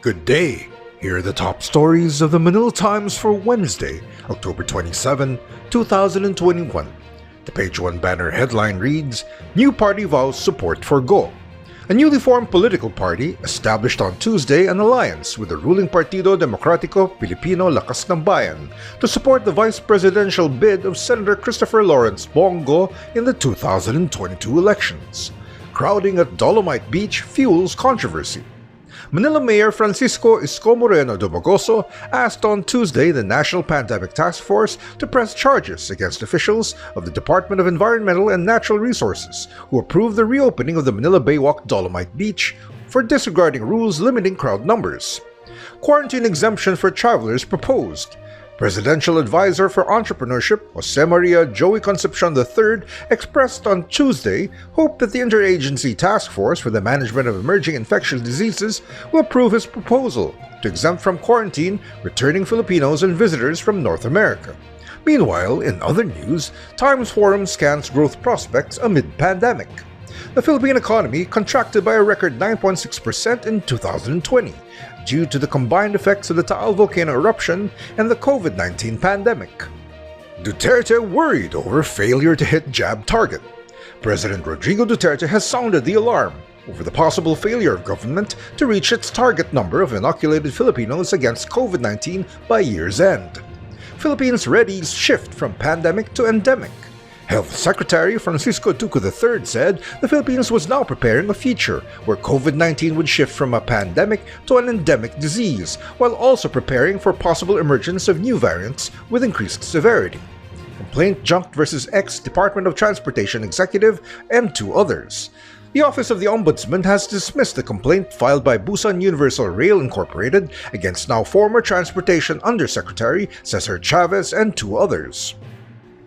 Good day. Here are the top stories of the Manila Times for Wednesday, October 27, 2021. The page 1 banner headline reads, New Party Vows Support for Go. A newly formed political party established on Tuesday an alliance with the ruling Partido Demokratiko Pilipino Lakas ng Bayan to support the vice presidential bid of Senator Christopher Lawrence Bongo in the 2022 elections. Crowding at Dolomite Beach fuels controversy. Manila Mayor Francisco Isko Moreno Dumagoso asked on Tuesday the National Pandemic Task Force to press charges against officials of the Department of Environmental and Natural Resources who approved the reopening of the Manila Baywalk Dolomite Beach for disregarding rules limiting crowd numbers. Quarantine exemption for travelers proposed. Presidential Advisor for Entrepreneurship Jose Maria Joey Concepcion III expressed on Tuesday hope that the Interagency Task Force for the Management of Emerging Infectious Diseases will approve his proposal to exempt from quarantine returning Filipinos and visitors from North America. Meanwhile, in other news, Times Forum scans growth prospects amid pandemic. The Philippine economy contracted by a record 9.6% in 2020 due to the combined effects of the Taal volcano eruption and the COVID-19 pandemic. Duterte worried over failure to hit jab target. President Rodrigo Duterte has sounded the alarm over the possible failure of government to reach its target number of inoculated Filipinos against COVID-19 by year's end. Philippines readies shift from pandemic to endemic. Health Secretary Francisco Duco III said the Philippines was now preparing a future where COVID-19 would shift from a pandemic to an endemic disease, while also preparing for possible emergence of new variants with increased severity. Complaint junked versus ex-Department of Transportation executive and 2 others. The Office of the Ombudsman has dismissed the complaint filed by Busan Universal Rail Incorporated against now former Transportation Undersecretary Cesar Chavez and 2 others.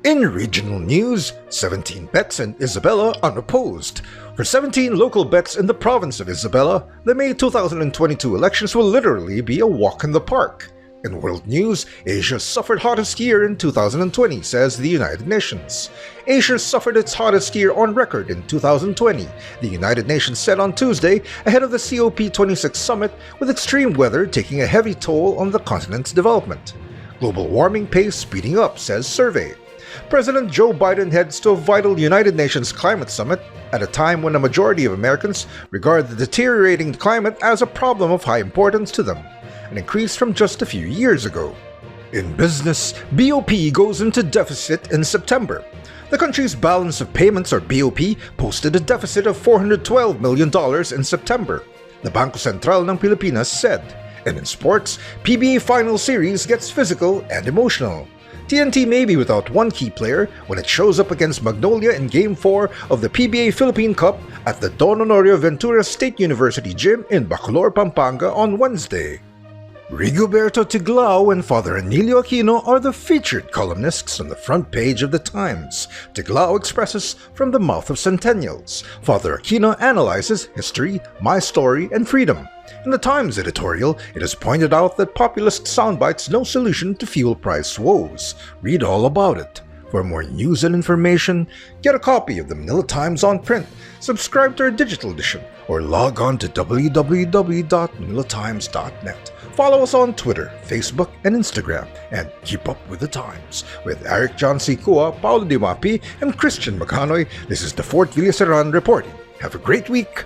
In regional news, 17 bets in Isabela unopposed. For 17 local bets in the province of Isabela, the May 2022 elections will literally be a walk in the park. In world news, Asia suffered hottest year in 2020, says the United Nations. Asia suffered its hottest year on record in 2020, the United Nations said on Tuesday ahead of the COP26 summit, with extreme weather taking a heavy toll on the continent's development. Global warming pace speeding up, says survey. President Joe Biden heads to a vital United Nations climate summit at a time when a majority of Americans regard the deteriorating climate as a problem of high importance to them, an increase from just a few years ago. In business, BOP goes into deficit in September. The country's balance of payments, or BOP, posted a deficit of $412 million in September, the Bangko Sentral ng Pilipinas said. And in sports, PBA Final Series gets physical and emotional. TNT may be without one key player when it shows up against Magnolia in Game 4 of the PBA Philippine Cup at the Don Honorio Ventura State University Gym in Bacolor, Pampanga on Wednesday. Rigoberto Tiglao and Father Emilio Aquino are the featured columnists on the front page of the Times. Tiglao expresses from the mouth of centennials. Father Aquino analyzes history, my story, and freedom. In the Times editorial, it is pointed out that populist soundbites no solution to fuel price woes. Read all about it. For more news and information, get a copy of the Manila Times on print, subscribe to our digital edition, or log on to www.manilatimes.net. Follow us on Twitter, Facebook, and Instagram, and keep up with the Times. With Eric John C. Cua, Paulo Di Mapi, and Christian Macanoy, this is the Fort Villaseran reporting. Have a great week!